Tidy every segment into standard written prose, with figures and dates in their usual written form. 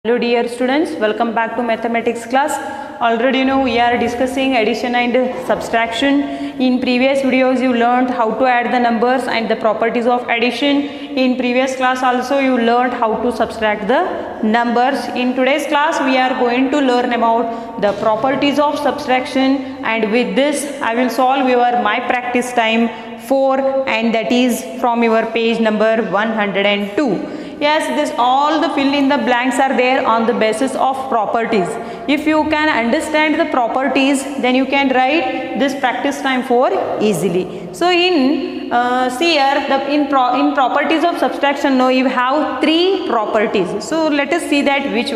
Hello dear students, welcome back to mathematics class. Already we are discussing addition and subtraction. In previous videos you learned how to add the numbers and the properties of addition. In previous class also you learned how to subtract the numbers. In today's class we are going to learn about the properties of subtraction, and with this I will solve your my practice time 4, and that is from your page number 102. Yes, this all the fill in the blanks are there on the basis of properties. If you can understand the properties, then you can write this practice time 4 easily. So in see here in properties of subtraction, now you have 3 properties. So let us see that which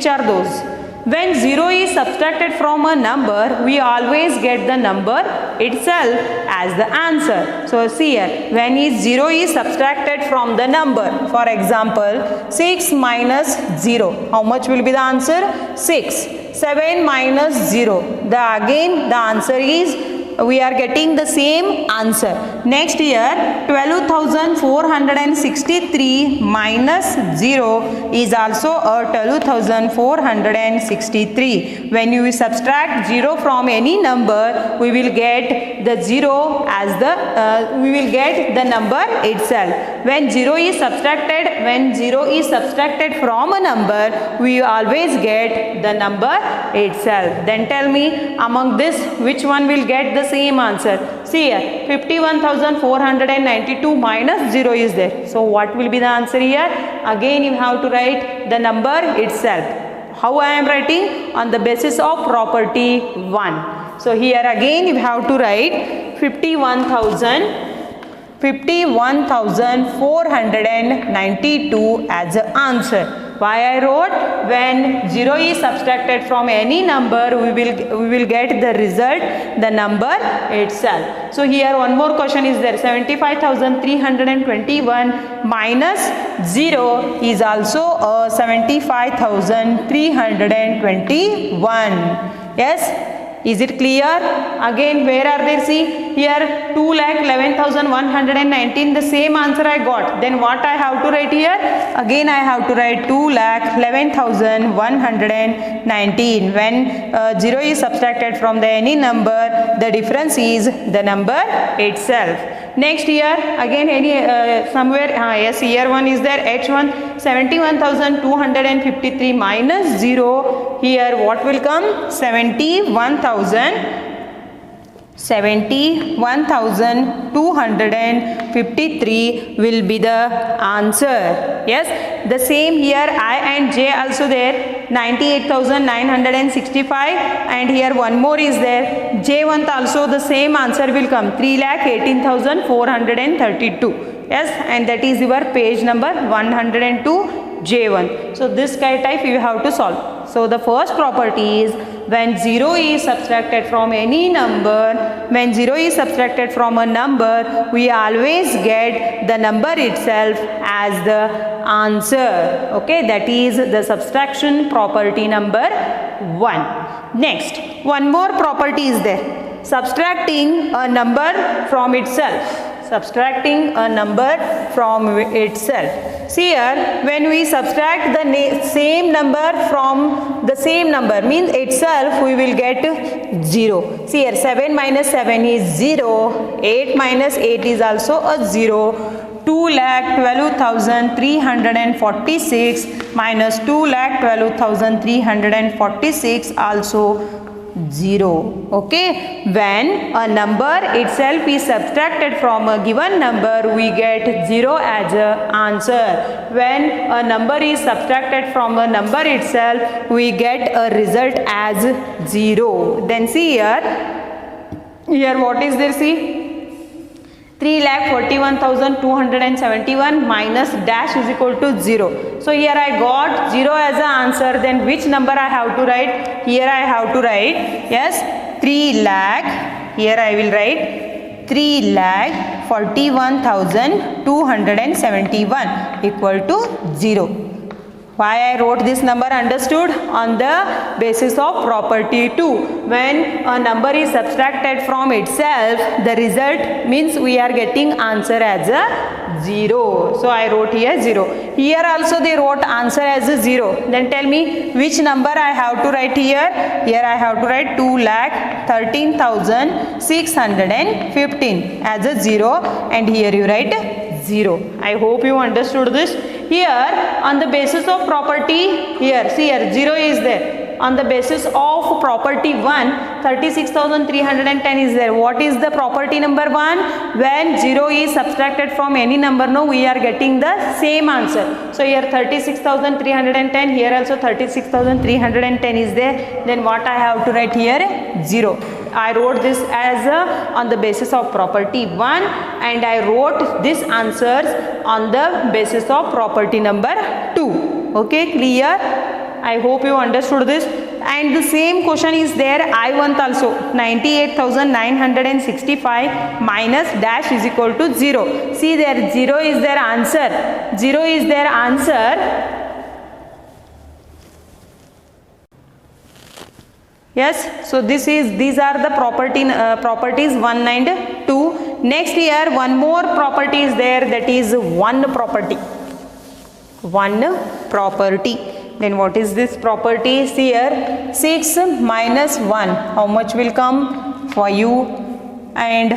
are those. When 0 is subtracted from a number, we always get the number itself as the answer. So see here, when 0 is subtracted from the number, for example 6 minus 0, how much will be the answer? 6. 7 minus 0, again the answer is, we are getting the same answer. Next here 12,463 minus 0 is also a 12,463. When you subtract 0 from any number, we will get the 0 as the we will get the number itself. When 0 is subtracted from a number, we always get the number itself. Then tell me, among this which one will get the same answer? See here, 51,492 minus 0 is there. So what will be the answer here? Again you have to write the number itself. How I am writing? On the basis of property 1. So here again you have to write 51,492 as the answer. Why I wrote? When 0 is subtracted from any number, we will get the result, the number itself. So here one more question is there. 75,321 minus 0 is also 75,321. Yes. Is it clear? Again, where are they? See here, 2,11,119, the same answer I got. Then what I have to write here? Again I have to write 2,11,119. When 0 is subtracted from the any number, the difference is the number itself. Next here, again any somewhere, yes, here one is there, H1, 71,253 minus 0. Here what will come? 71,253 will be the answer. Yes, the same here, I and J also there, 98,965, and here one more is there, J1 also the same answer will come, 3,18,432. Yes, and that is your page number 102, J1. So this type you have to solve. So the first property is, when 0 is subtracted from any number, when 0 is subtracted from a number, we always get the number itself as the answer. Okay, that is the subtraction property number 1. Next, one more property is there. Subtracting a number from itself. Subtracting a number from itself. See here, when we subtract the same number from the same number, means itself, we will get 0. See here, 7 minus 7 is 0, 8 minus 8 is also a 0, 2,12,346 minus 2,12,346 also 0. Okay, when a number itself is subtracted from a given number, we get 0 as a answer. When a number is subtracted from a number itself, we get a result as 0. Then see here what is there? See, 3,41,271 minus dash is equal to 0. So here I got 0 as an answer. Then which number I have to write? Here I have to write, yes, 3 lakh. Here I will write 3,41,271 equal to 0. Why I wrote this number? Understood? On the basis of property 2. When a number is subtracted from itself, the result means we are getting answer as a 0. So I wrote here 0. Here also they wrote answer as a 0. Then tell me which number I have to write here. Here I have to write 2,13,615 as a 0, and here you write 0. I hope you understood this. Here on the basis of property, here see here 0 is there. On the basis of property 1, 36,310 is there. What is the property number 1? When 0 is subtracted from any number, no, we are getting the same answer. So here 36,310, here also 36,310 is there. Then what I have to write here? 0. I wrote this as on the basis of property 1, and I wrote this answers on the basis of property number 2. Okay, clear? I hope you understood this. And the same question is there I1 also. 98,965 minus dash is equal to 0. See there, 0 is their answer. 0 is their answer. Yes, so these are the properties 1 and 2. Next here one more property is there, that is one property. One property. Then what is this property? See here 6 minus 1, how much will come? 5. And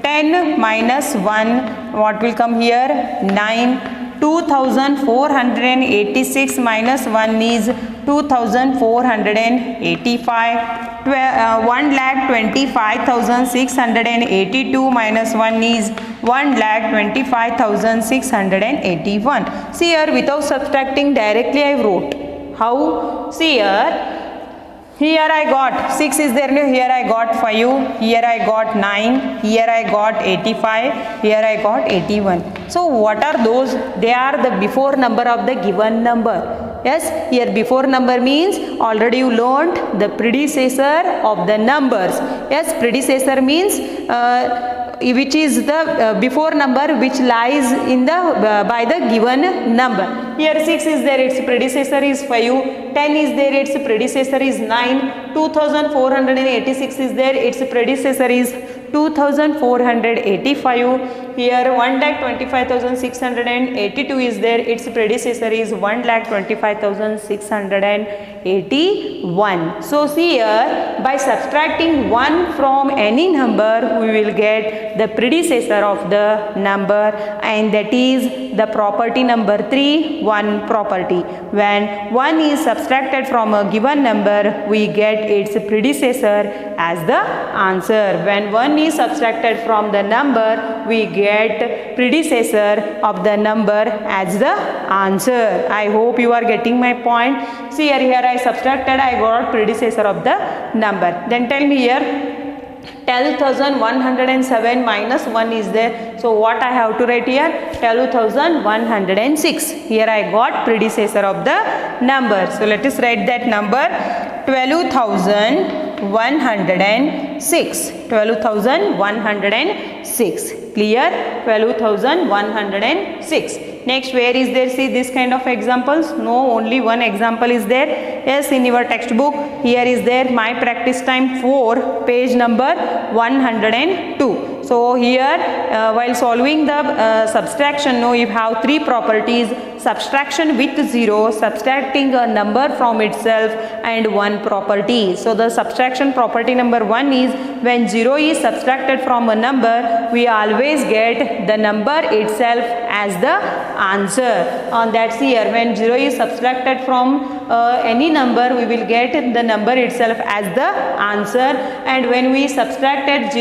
10 minus 1, what will come here? 9. 2,486 minus 1 is 2,485. 1,25,682 minus 1 is 1,25,681. See here, without subtracting directly I wrote. How? See here I got 6 is there, here I got 5, here I got 9, here I got 85, here I got 81. So what are those? They are the before number of the given number. Yes, here before number means already you learned the predecessor of the numbers. Yes, predecessor means which is the before number which lies in the by the given number. Here 6 is there, its predecessor is 5. 10 is there, its predecessor is 9. 2,486 is there, its predecessor is 2,485. Here 1,25,682 is there, its predecessor is 1,25,681. So see here, by subtracting 1 from any number, we will get the predecessor of the number, and that is the property number 3, 1 property. When 1 is subtracted from a given number, we get its predecessor as the answer. When 1 is subtracted from the number, we get predecessor of the number as the answer. I hope you are getting my point. See here I subtracted, I got predecessor of the number. Then tell me here 12,107 minus 1 is there. So what I have to write here? 12,106. Here I got predecessor of the number. So let us write that number 12,106. 12,106. Clear? 12,106. Next, where is there? See this kind of examples? No, only one example is there. Yes, in your textbook, here is there my practice time 4, page number 102. So here while solving the subtraction, no, you have 3 properties: subtraction with 0, subtracting a number from itself, and 1 property. So the subtraction property number 1 is when 0 is subtracted from a number, we always get the number itself as the answer. On that, see here, when 0 is subtracted from any number, we will get the number itself as the answer. And when we subtracted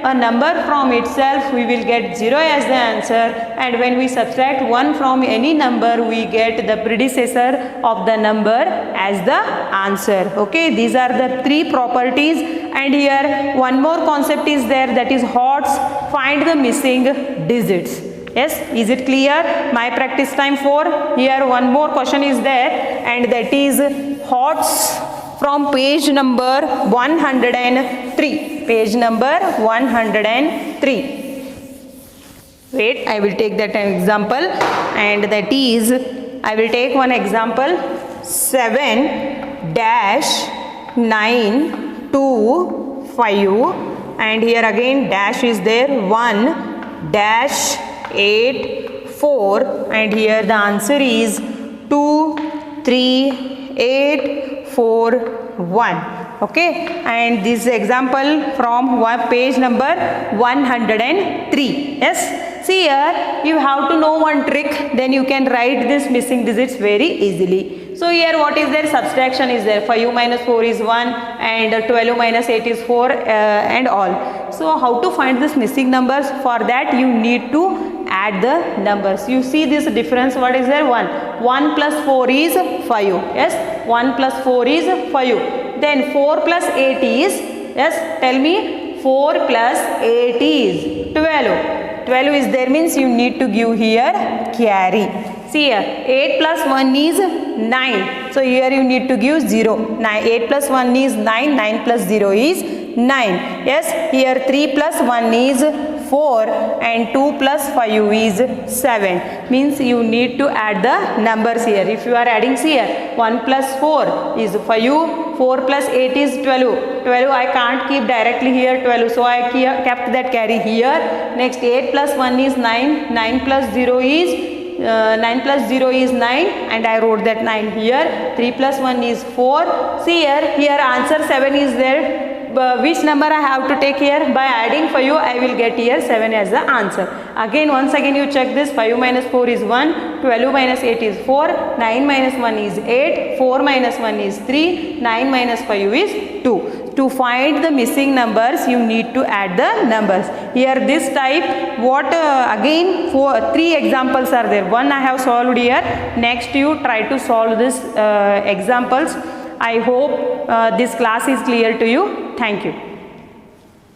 a number from itself, we will get 0 as the answer. And when we subtract 1 from any number, we get the predecessor of the number as the answer. Okay, these are the 3 properties. And here one more concept is there, that is HOTS, find the missing digits. Yes, is it clear? My practice time 4. Here one more question is there, and that is HOTS from page number 103. Page number 103. Wait, I will take that example, and that is, I will take one example 7-925, and here again dash is there, 1 dash 8 4, and here the answer is 2 3 8 4 1. Okay, and this example from page number 103. Yes, see here you have to know one trick, then you can write this missing digits very easily. So here what is there? Subtraction is there. 5 minus 4 is 1 and 12 minus 8 is 4 and all. So how to find this missing numbers? For that you need to add the numbers. You see this difference, what is there? 1. 1 plus 4 is 5. Yes, 1 plus 4 is 5. Then 4 plus 8 is, yes, tell me, 4 plus 8 is 12. 12 is there, means you need to give here carry. See here, 8 plus 1 is 9. So here you need to give 0. 8 plus 1 is 9. 9 plus 0 is 9. Yes, here 3 plus 1 is 4 and 2 plus 5 is 7. Means you need to add the numbers here. If you are adding, see here, 1 plus 4 is 5. 4 plus 8 is 12. 12 I can't keep directly here 12. So I kept that carry here. Next 8 plus 1 is 9. 9 plus 0 is 9 plus 0 is 9 and I wrote that 9 here. 3 plus 1 is 4. See here answer 7 is there. Which number I have to take here? By adding 5 I will get here 7 as the answer. Once again you check this. 5 minus 4 is 1. 12 minus 8 is 4. 9 minus 1 is 8. 4 minus 1 is 3. 9 minus 5 is 2. To find the missing numbers you need to add the numbers. Here this type, what again 3 examples are there. One I have solved here. Next you try to solve this examples. I hope this class is clear to you. Thank you.